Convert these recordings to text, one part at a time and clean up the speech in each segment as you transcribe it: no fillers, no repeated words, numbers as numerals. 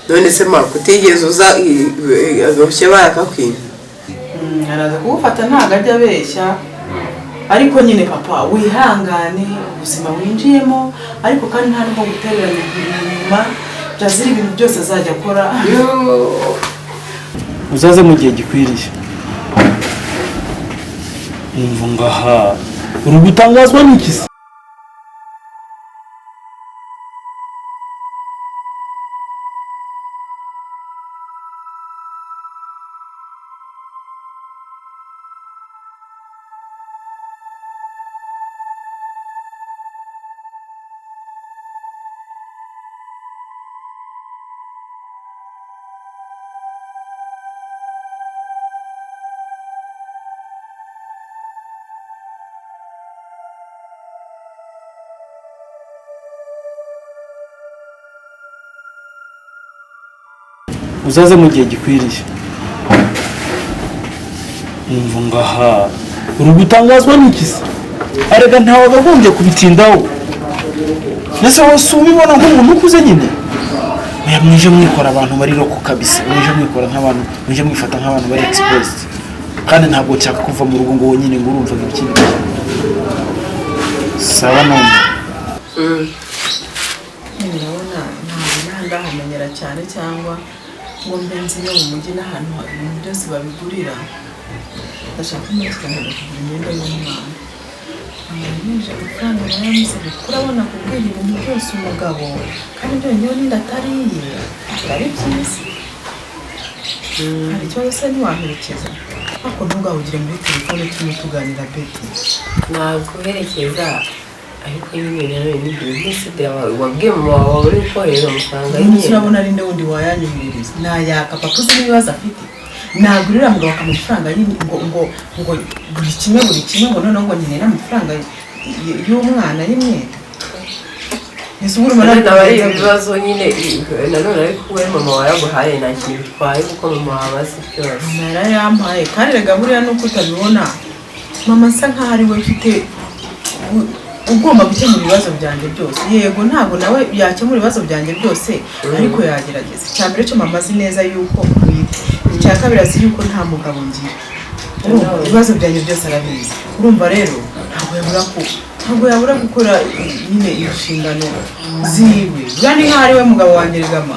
none se mama kutigeze uza agashye barakakwina araza kugufata ntago ajya abeshya ariko nyine papa wihangane ubuzima winjiyemo ariko kandi nta nubwo gutereranya inyuma Jazira ibintu byose azajya akora uzaze mu gihe gikwiriye umva ngaha uri gutangazwa n'iki se uzaze mu gihe gikwiriye umva ngaha uri gutangazwa n'iki se arega ntawe agagombye kubitindaho nese wose ubibona nk'umuntu ukuze nyine mwije mwikora abantu bari roko kabisa mwije mwikora nk'abantu mwije mwifata nk'abantu bari exposed kandi ntabwo nshaka kuva mu rugo ngo nyine ngo urumva ikindi sawa none ndabona ntabwo ndahamenyera cyane cyangwa ngo mbenzi no mu mujyi n'ahantu ibintu byose babigurira ndashaka kumukana kugura imyenda y'umwana amanyije amafaranga nayamuze kurabona kubwira ibintu byose umugabo kandi byo njyewe n'indatariye ari byiza hari ikibazo se ntiwaherekeza ariko ntugahugire muri telefone turimo tuganira beti naguherekeza ariko nyine rero n'ibyo byose wabwiye mama wawe uri kohereza amafaranga y'imyenda urabona ari nde wundi wayanyumviriza nayaka papa uzi n'ibibazo afite nagurira mugabo amafaranga ngo buri kimwe ngo noneho ngo nyine n'amafaranga y'umwana y'imyenda ese ubura umwana ari ibibazo nyine nanone ariko we mama wayaguhaye nta kintu bitwaye kuko mama wabazi byose mama yarayampaye kandi rega buriya nuko utabibona mama asa nkaho ari we ufite ugomba gukemura ibibazo byanjye byose yego ntabwo nawe yakemura ibibazo byanjye byose ariko yagerageza icya mbere cyo mama azi neza yuko mwite icya kabiri azi yuko nta mugabo ngira ibibazo byanjye byose arabizi urumva rero ntabwo yabura gukora nyine inshingano ziwe kandi nkaho ari we mugabo wanjye rigama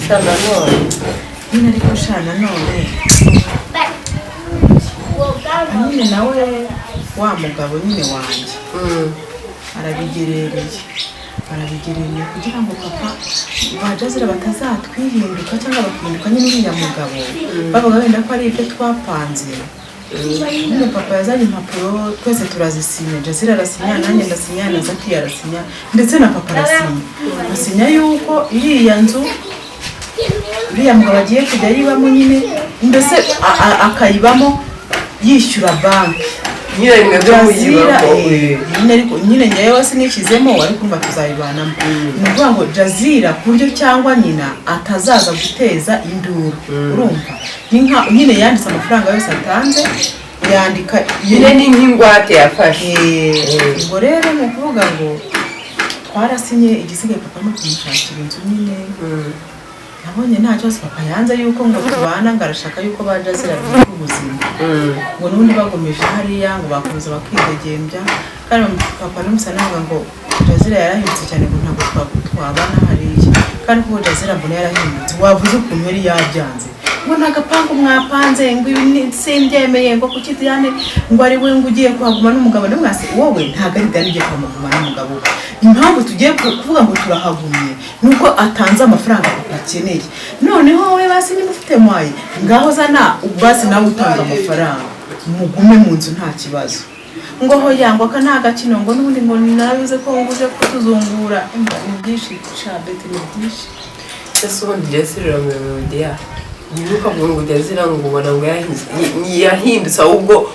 shana none nyine ariko shana none nyine nawe wa mugabo nyine wanjye arabigerereye kugira ngo papa ba Jazira batazatwihinduka cyangwa bakihinduka nyine uriya mugabo bavuga wenda ko ari ibyo twapanze nyine papa yazanye impapuro twese turazisinya Jazira arasinya nanjye ndasinya na Zaki arasinya ndetse na papa arasinya yuko iriya nzu uriya mugabo agiye kujya yibamo nyine mbese akayibamo yishyura banki nyine njyewe wasi nishyizemo ariko mba tuzayibanamo ni ukuvuga ngo Jazira ku buryo cyangwa nyina atazaza guteza induru urumva nyine yanditse amafaranga yose atanze yandika nyine ni nk'ingwate yafashe ubwo rero ni ukuvuga ngo twarasinye igisigaye papa no kumushakira inzu nyine nabonye nta cyose papa yanze yuko ngo tubana ngo arashaka yuko ba Jazira bafite ubuzima ngo n'ubundi bagomeje hariya ngo bakomeza bakidegembya kandi papa n'umusa navuga ngo Jazira yarahindutse cyane ngo ntabwo twabana hariya kandi kuko Jazira mbona yarahindutse wavuze ukuntu yari yabyanze ngo ntagapangu mwapanze ngo ibi simbyemeye ngo kuki Diane ngo ari we ngo ugiye kuhaguma n'umugabo n'umwase wowe ntago ari Diane ugiye kuhaguma n'umugabo impamvu tugiye kuvuga ngo turahagumye nuko atanze amafaranga akeneye noneho wowe basi niba ufite mwaye ngaho zana basi nawe utanga amafaranga mugume mu nzu nta kibazo ngo ho yangwa ka nta gakino ngo n'ubundi ngo narabize ko nguje kutuzungura ni byinshi shabete ni byinshi ese ubundi Jazira Melodia nibuka ngo Jazira ngo ubona ngo yahindutse ahubwo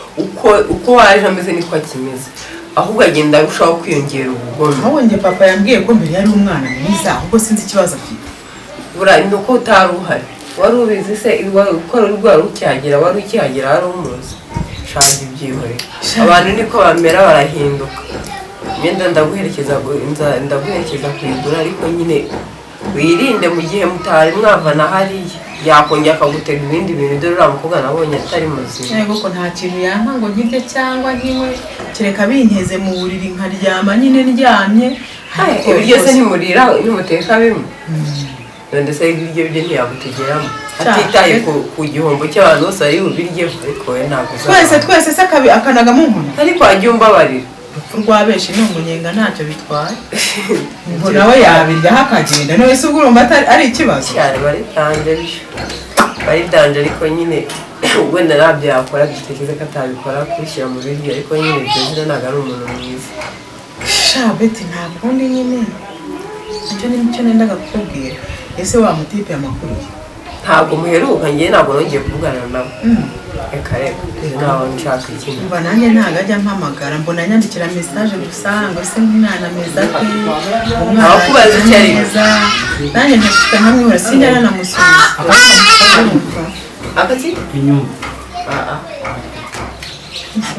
uko waje ameze niko akimeze ahubwo agenda arushaho kwiyongera ubugome aho nge papa yambwiye ko mbere yari umwana mwiza ahubwo sinzi ikibazo afite bura ni uko utari uhari wari ubizi se ukora urwara ukihagera wari ukihagera wari umuzi shaje ibyihore abantu niko bamera barahinduka imyenda ndaguherekeza kuyigura ariko nyine wirinde mu gihe mutari mwavana hariya yakongera akagutega ibindi bintu dore uriya mukobwa nabonye atari muzima yego ko nta kintu yampa ngo nkirye cyangwa nkinywe kereka binkeze mu buriri nkaryama nyine ndyamye ibiryo se ntimurira nimuteka bimwe ndetse ibiryo bye ntiyagutegeramo atitaye ku gihombo cy'abantu bose ari bubirye ariko we ntabwo twese se akanagamo umuntu ariko wajya umbabarira urupfu rwa benshi ni umunyenga ntacyo bitwaye ngo nawe yabiryaho akagenda none se ubwo urumva ari ikibazo cyane bari danje ariko nyine wenda ntabyo yakora dutekereza ko atabikora kubishyira mu biryo ariko nyine Jazira ntabwo ari umuntu mwiza Beti nta kundi nyine icyo ni cyo nendaga kukubwira ese wa mutipe amakuru ntabwo muheruka njye ntabwo nongeye kuvugana nawe reka ntaho nshaka ikintu mba nanjye ntabwo ajya mpamagara mbona nyandikira message gusa ngo se nk'umwana meza pe aho kubaza icyo ari nanjye ntashika nkamwihora sinjya nanamusubiza akati inyumba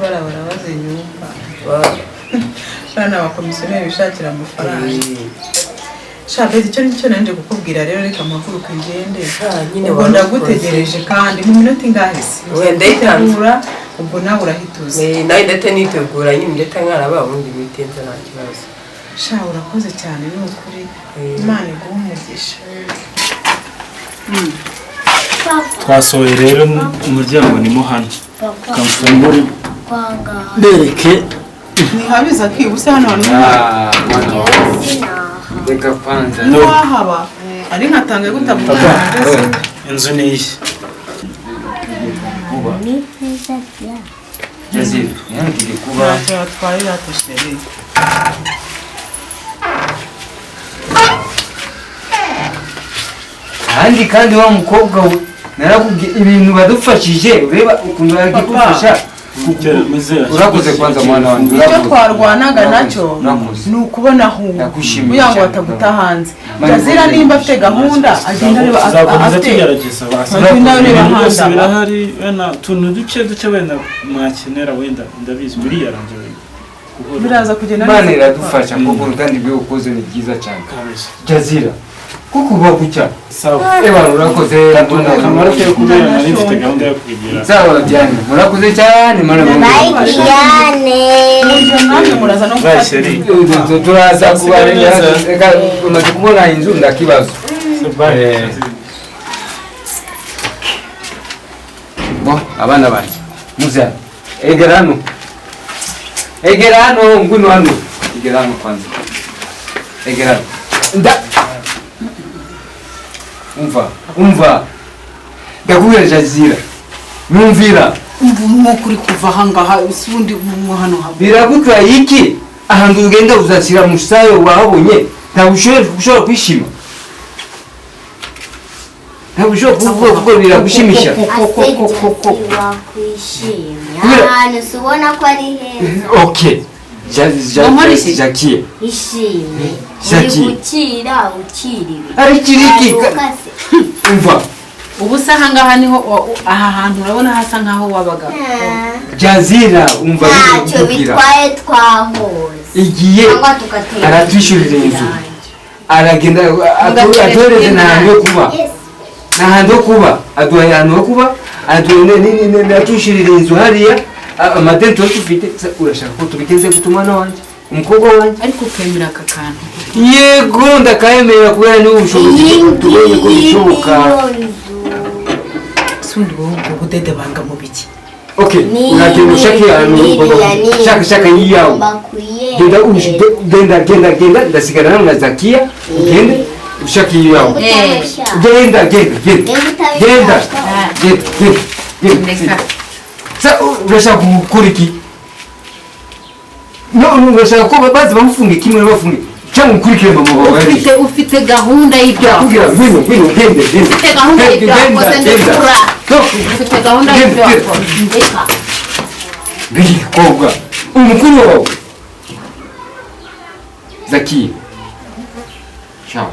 barabaza inyumba bana abakomisiyoneri bishakira amafaranga Beti icyo nicyo nanjye kukubwira rero reka amakuru kugende ubwo ndagutegereje kandi mu minota ingahe se wenda itanura ubwo nawe urahituza nawe ndetse nitegura nyine ndetse nkaraba ubundi mitenze nta kibazo urakoze cyane ni ukuri Imana iguhe umugisha twasohoye rero umuryango nimo hano kamfungure bereke ntihabiza kibuse hano hantu reka kwanza wahaba ari nkatangaye gutavuga inzu niyi Jazira yangire kuba ntacyo batwarira atasheri kandi wa mukobwa we narakubwiye ibintu badufashije ureba ukuntu bagikufasha urakoze kwanza mwana wanjye icyo twarwanaga nacyo ni ukubona aho kugira ngo bataguta hanze Jazira nimba afite gahunda agenda areba afite birahari wenda utuntu duke wenda mwakenera wenda ndabizi biriyarangiye biraza kugenda Imana iradufasha kuko kandi ibyo ukoze ni byiza cyane Jazira kuko uba gucya urakoze akamaro ke kubera nari mfite gahunda yo kubigira sawa Diane murakoze cyane turaza kubarega reka umaze kubona inzu ndakibazo abana banjye muze egera hano ngwino hano egera hano kwanza egera hano umva ndakubwira Jazira numvira kuri kuva ahangaha ubundi hano biragutwaye iki ahantu ugenda uzashyira musayo wahabonye ntabwo ushobora kwishima ntabwo ushobora kuvuga kuko biragushimisha ahantu si ubona ko ari heza okay Jackie ishimye uri gukira ukiriwe ari kiriki umva ubu se ahangaha niho aha hantu urabona hasa nkaho wabaga Jazira umva ntacyo bitwaye twahoze igiye aratwishyurira inzu aragenda atohereze n'ahantu ho kuba aduha ahantu ho kuba atwishyurira inzu hariya amadeni tuba dufite urashaka ko tubitenze guta umwana wanjye umukobwa wanjye ariko ukemera aka kantu yego ndakayemerera kubera niba ubushobozi tubonye ko bishoboka sundi wowe ubwo budede banga mu biki okay uragenda ushake ahantu shaka yiyawe genda ndasigarana na Zakia ugende ushake yiyawe genda urashaka gukora iki urashaka ko bazi bamufunge kimwe bafunge cyangwa ukurikire mama wawe ufite gahunda y'ibyo ufite gahunda y'ibyo wakoze ndekura ufite gahunda y'ibyo wakoze ndeka bikobwa umukuru wawe Zakia ciao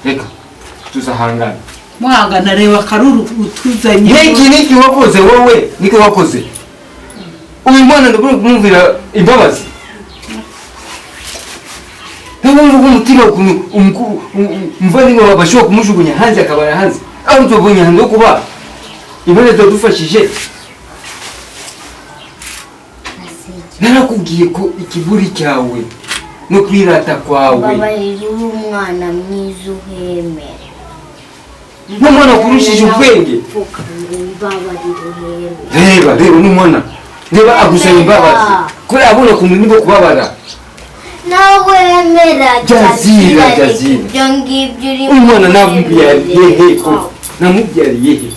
reka tuzahangana muhangana reba karuru utuzanye niki wakoze wowe niki wakoze uyu mwana ndabura kumwumvira imbabazi ntabwo umutima umuvandimwe bashobora kumujugunya hanze akabara hanze aho tubonye hanze ho kuba Imana zadufashije. Narakubwiye ko ikiburi cyawe no kwirata kwawe babarira umwana mwiza uhemera n'umwana kurushije ubwenge. Reba n'umwana reba agusaba imbabazi kuri abona ku muntu ngo kubabara nawe wemera Jazira ibyo ngibyo uri umwana namubyariye he ko namubyariye he